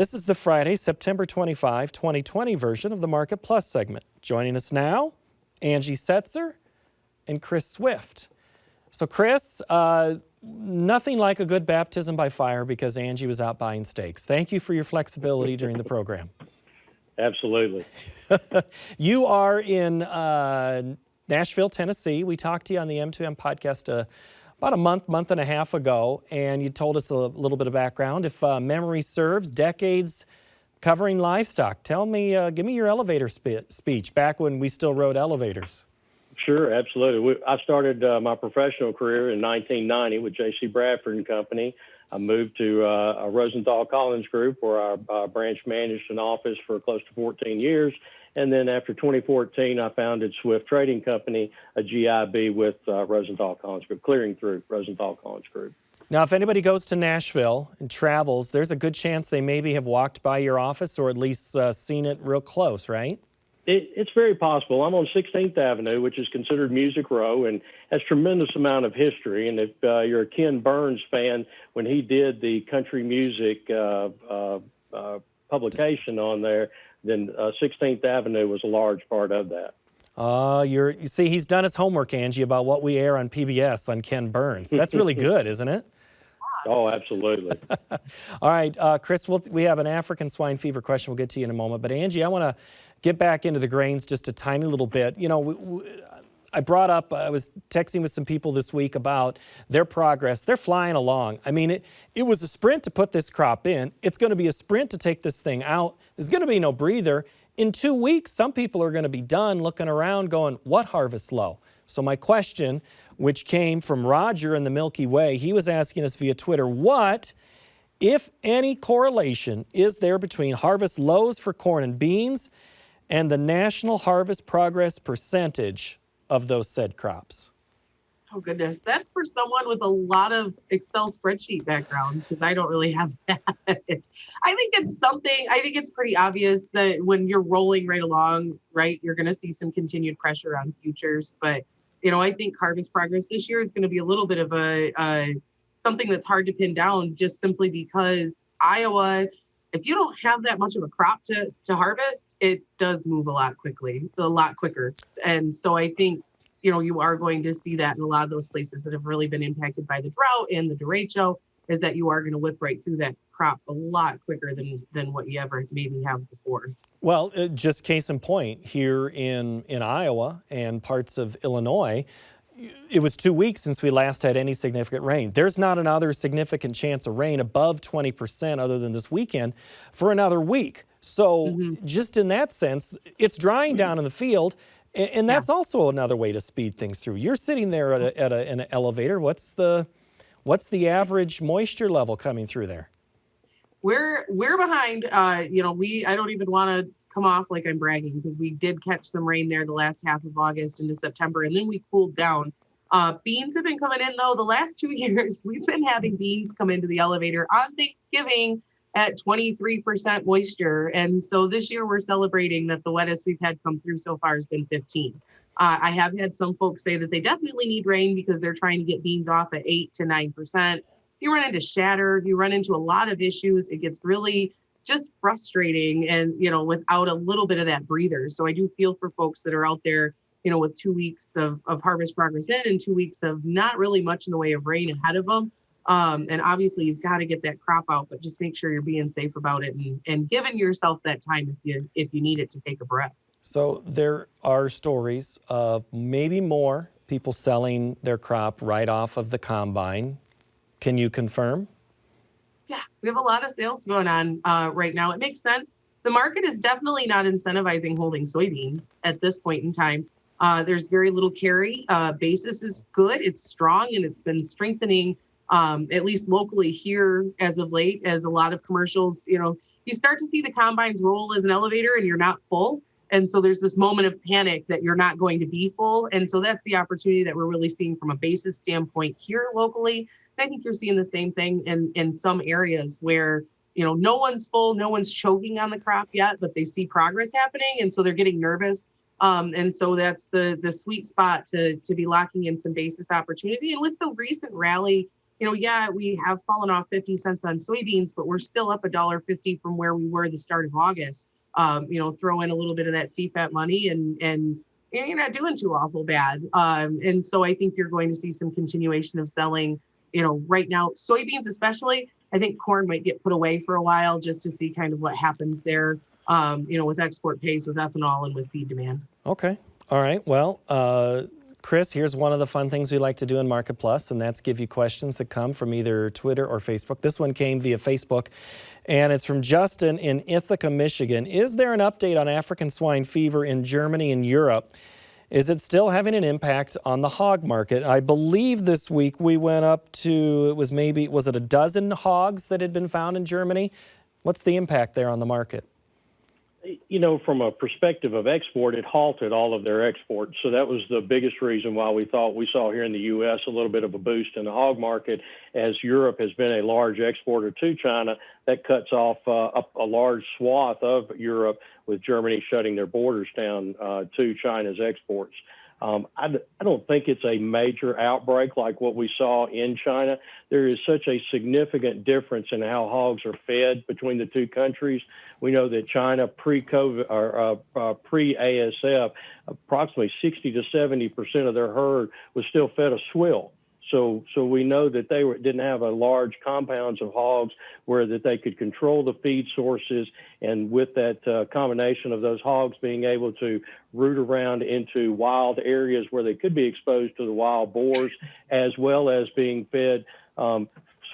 This is the Friday, September 25, 2020 version of the Market Plus segment. Joining us now, Angie Setzer and Chris Swift. So Chris, nothing like a good baptism by fire because Angie was out buying steaks. Thank you for your flexibility during the program. Absolutely. You are in Nashville, Tennessee. We talked to you on the M2M podcast about a month and a half ago, and you told us a little bit of background. If memory serves, decades covering livestock. Tell me, give me your elevator speech back when we still rode elevators. Sure, absolutely. I started my professional career in 1990 with J.C. Bradford and Company. I moved to Rosenthal Collins Group, where I branch managed an office for close to 14 years. And then after 2014, I founded Swift Trading Company, a GIB with Rosenthal Collins Group, clearing through Rosenthal Collins Group. Now, if anybody goes to Nashville and travels, there's a good chance they maybe have walked by your office or at least seen it real close, right? It's very possible. I'm on 16th Avenue, which is considered Music Row, and has tremendous amount of history. And if you're a Ken Burns fan, when he did the country music publication on there, then 16th Avenue was a large part of that. You see, he's done his homework, Angie, about what we air on PBS on Ken Burns. That's really good, isn't it? Oh, absolutely. All right, Chris, we have an African swine fever question we'll get to you in a moment. But Angie, I want to get back into the grains just a tiny little bit. You know, I brought up, I was texting with some people this week about their progress. They're flying along. I mean, it was a sprint to put this crop in. It's going to be a sprint to take this thing out. There's going to be no breather. In 2 weeks, some people are going to be done looking around going, what harvest low? So my question, which came from Roger in the Milky Way, he was asking us via Twitter, what, if any, correlation is there between harvest lows for corn and beans and the national harvest progress percentage of those said crops? Oh, goodness. That's for someone with a lot of Excel spreadsheet background, because I don't really have that. I think it's pretty obvious that when you're rolling right along, right, you're going to see some continued pressure on futures. But, you know, I think harvest progress this year is going to be a little bit of something that's hard to pin down, just simply because Iowa, if you don't have that much of a crop to harvest, it does move a lot quicker. And so I think, you know, you are going to see that in a lot of those places that have really been impacted by the drought and the derecho, is that you are going to whip right through that crop a lot quicker than what you ever maybe have before. Well, just case in point, here in Iowa and parts of Illinois, it was 2 weeks since we last had any significant rain. There's not another significant chance of rain above 20% other than this weekend for another week. So just in that sense, it's drying down in the field. And that's also another way to speed things through. You're sitting there at an elevator. What's the average moisture level coming through there? We're behind. I don't even want to come off like I'm bragging, because we did catch some rain there the last half of August into September, and then we cooled down. Beans have been coming in, though. The last 2 years, we've been having beans come into the elevator on Thanksgiving at 23% moisture. And so this year we're celebrating that the wettest we've had come through so far has been 15. I have had some folks say that they definitely need rain because they're trying to get beans off at 8 to 9%. You run into shatter, you run into a lot of issues. It gets really just frustrating and, you know, without a little bit of that breather. So I do feel for folks that are out there, you know, with 2 weeks of harvest progress in and 2 weeks of not really much in the way of rain ahead of them. And obviously you've got to get that crop out, but just make sure you're being safe about it and giving yourself that time if you need it to take a breath. So there are stories of maybe more people selling their crop right off of the combine. Can you confirm? Yeah, we have a lot of sales going on right now. It makes sense. The market is definitely not incentivizing holding soybeans at this point in time. There's very little carry. Basis is good. It's strong, and it's been strengthening at least locally here as of late, as a lot of commercials, you know, you start to see the combines roll as an elevator and you're not full. And so there's this moment of panic that you're not going to be full. And so that's the opportunity that we're really seeing from a basis standpoint here locally. I think you're seeing the same thing in some areas where, you know, no one's full, no one's choking on the crop yet, but they see progress happening. And so they're getting nervous. And so that's the sweet spot to be locking in some basis opportunity. And with the recent rally yeah, we have fallen off 50 cents on soybeans, but we're still up $1.50 from where we were the start of August. Throw in a little bit of that CFAT money and you're not doing too awful bad. And so I think you're going to see some continuation of selling, right now, soybeans especially. I think corn might get put away for a while just to see kind of what happens there, with export pace, with ethanol, and with feed demand. Okay. All right. Well, Chris, here's one of the fun things we like to do in Market Plus, and that's give you questions that come from either Twitter or Facebook. This one came via Facebook, and it's from Justin in Ithaca, Michigan. Is there an update on African swine fever in Germany and Europe? Is it still having an impact on the hog market? I believe this week we went up to, was it a dozen hogs that had been found in Germany? What's the impact there on the market? From a perspective of export, it halted all of their exports. So that was the biggest reason why we saw here in the U.S. a little bit of a boost in the hog market, as Europe has been a large exporter to China. That cuts off a large swath of Europe, with Germany shutting their borders down to China's exports. I don't think it's a major outbreak like what we saw in China. There is such a significant difference in how hogs are fed between the two countries. We know that China pre-COVID or pre-ASF, approximately 60 to 70% of their herd was still fed a swill. So we know that they didn't have a large compounds of hogs where that they could control the feed sources, and with that combination of those hogs being able to root around into wild areas where they could be exposed to the wild boars, as well as being fed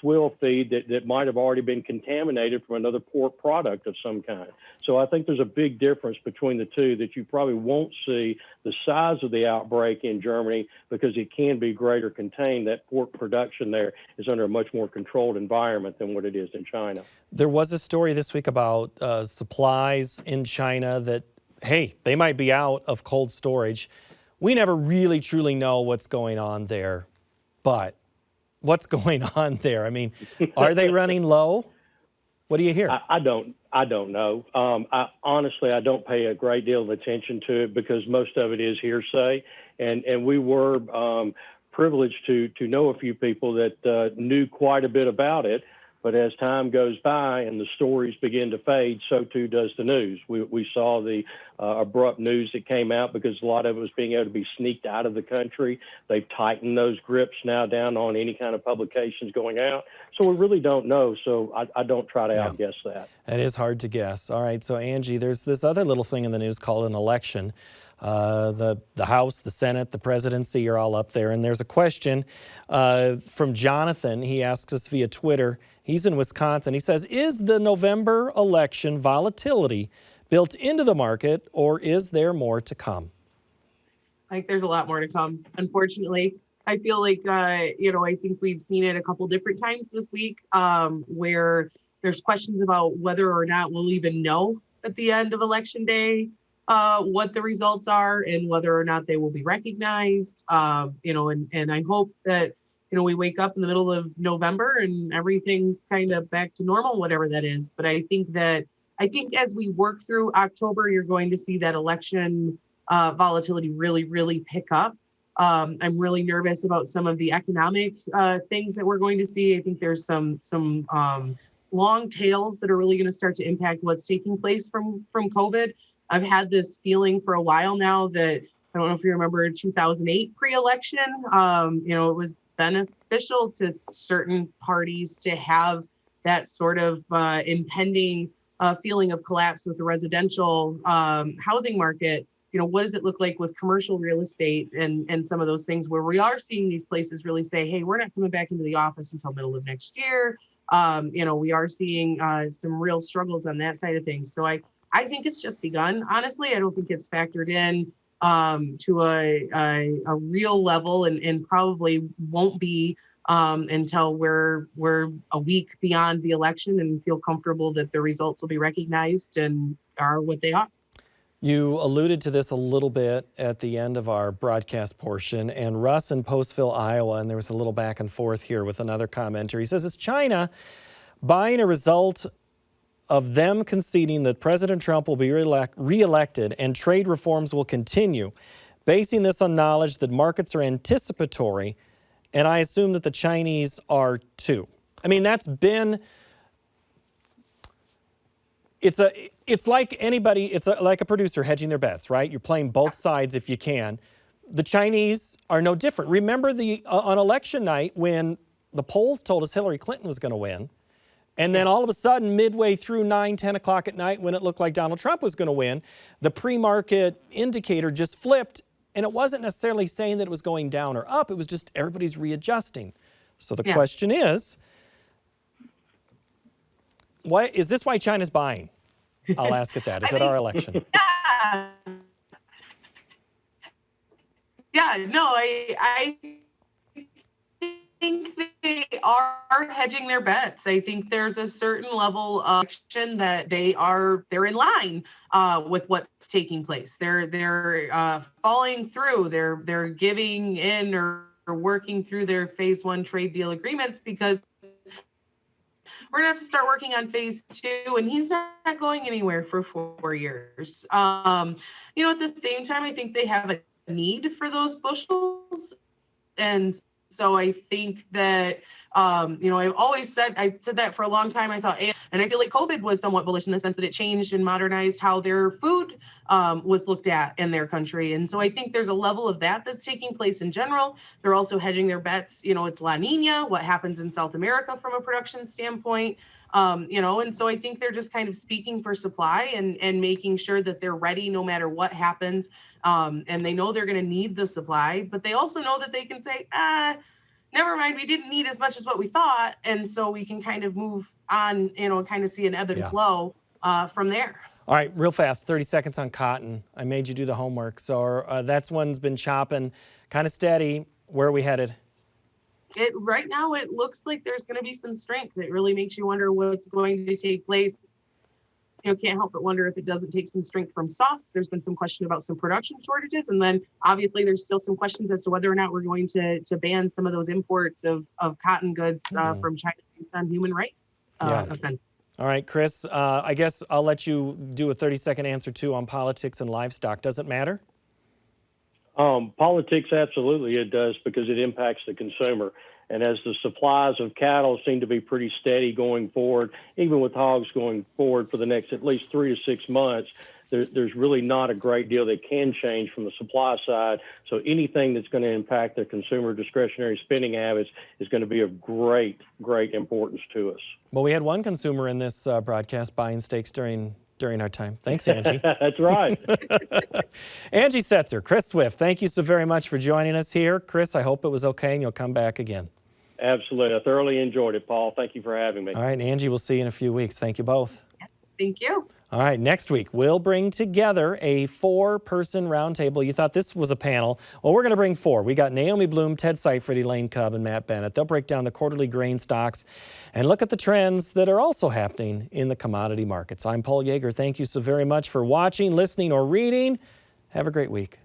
swill feed that might have already been contaminated from another pork product of some kind. So I think there's a big difference between the two, that you probably won't see the size of the outbreak in Germany because it can be greater contained. That pork production there is under a much more controlled environment than what it is in China. There was a story this week about supplies in China that, hey, they might be out of cold storage. We never really truly know what's going on there, but what's going on there? I mean, are they running low? What do you hear? I don't know. Honestly, I don't pay a great deal of attention to it because most of it is hearsay. And we were privileged to know a few people that knew quite a bit about it. But as time goes by and the stories begin to fade, so too does the news. We saw the abrupt news that came out because a lot of it was being able to be sneaked out of the country. They've tightened those grips now down on any kind of publications going out. So we really don't know. So I don't try to outguess that. It is hard to guess. All right. So, Angie, there's this other little thing in the news called an election. The House, the Senate, the presidency are all up there. And there's a question from Jonathan. He asks us via Twitter. He's in Wisconsin. He says, is the November election volatility built into the market, or is there more to come? I think there's a lot more to come, unfortunately. I feel like, I think we've seen it a couple different times this week where there's questions about whether or not we'll even know at the end of election day what the results are and whether or not they will be recognized. And I hope that, we wake up in the middle of November and everything's kind of back to normal, whatever that is. But I think as we work through October, you're going to see that election volatility really, really pick up. I'm really nervous about some of the economic things that we're going to see. I think there's some long tails that are really going to start to impact what's taking place from COVID. I've had this feeling for a while now that, I don't know if you remember 2008 pre-election, it was beneficial to certain parties to have that sort of impending feeling of collapse with the residential housing market. What does it look like with commercial real estate and some of those things where we are seeing these places really say, hey, we're not coming back into the office until middle of next year. We are seeing some real struggles on that side of things. So I think it's just begun. Honestly, I don't think it's factored in to a real level and probably won't be until we're a week beyond the election and feel comfortable that the results will be recognized and are what they are. You alluded to this a little bit at the end of our broadcast portion, and Russ in Postville, Iowa, and there was a little back and forth here with another commenter. He says, is China buying a result of them conceding that President Trump will be reelected and trade reforms will continue, basing this on knowledge that markets are anticipatory and I assume that the Chinese are too. I mean, that's been, it's like anybody, like a producer hedging their bets, right? You're playing both sides if you can. The Chinese are no different. Remember on election night when the polls told us Hillary Clinton was going to win, and then all of a sudden, midway through 9, 10 o'clock at night when it looked like Donald Trump was going to win, the pre-market indicator just flipped, and it wasn't necessarily saying that it was going down or up. It was just everybody's readjusting. So the question is this why China's buying? I'll ask it that. Is it our election? Yeah, no, I think they are hedging their bets. I think there's a certain level of action that they're in line with what's taking place. They're following through. They're giving in or working through their phase 1 trade deal agreements, because we're gonna have to start working on phase 2, and he's not going anywhere for 4 years. At the same time, I think they have a need for those bushels, and so I think that I've always said, I said that for a long time. I thought, and I feel like COVID was somewhat bullish in the sense that it changed and modernized how their food was looked at in their country. And so I think there's a level of that's taking place in general. They're also hedging their bets. It's La Nina, what happens in South America from a production standpoint. And so I think they're just kind of speaking for supply and making sure that they're ready no matter what happens. And they know they're going to need the supply, but they also know that they can say, never mind, we didn't need as much as what we thought. And so we can kind of move on, kind of see an ebb and flow from there. All right, real fast, 30 seconds on cotton. I made you do the homework. So that's one's been chopping, kind of steady. Where are we headed? Right now, it looks like there's going to be some strength. It really makes you wonder what's going to take place. Can't help but wonder if it doesn't take some strength from softs. There's been some question about some production shortages. And then obviously there's still some questions as to whether or not we're going to ban some of those imports of cotton goods from China based on human rights. Offense. All right, Chris, I guess I'll let you do a 30-second answer too on politics and livestock. Does it matter? Politics, absolutely it does, because it impacts the consumer. And as the supplies of cattle seem to be pretty steady going forward, even with hogs going forward for the next at least 3 to 6 months, there's really not a great deal that can change from the supply side. So anything that's going to impact their consumer discretionary spending habits is going to be of great, great importance to us. Well, we had one consumer in this broadcast buying steaks during our time. Thanks, Angie. That's right. Angie Setzer, Chris Swift, thank you so very much for joining us here. Chris, I hope it was okay and you'll come back again. Absolutely. I thoroughly enjoyed it, Paul. Thank you for having me. All right, Angie, we'll see you in a few weeks. Thank you both. Thank you. All right, next week, we'll bring together a 4-person roundtable. You thought this was a panel. Well, we're going to bring 4. We got Naomi Bloom, Ted Seifert, Elaine Cubb, and Matt Bennett. They'll break down the quarterly grain stocks and look at the trends that are also happening in the commodity markets. I'm Paul Yeager. Thank you so very much for watching, listening, or reading. Have a great week.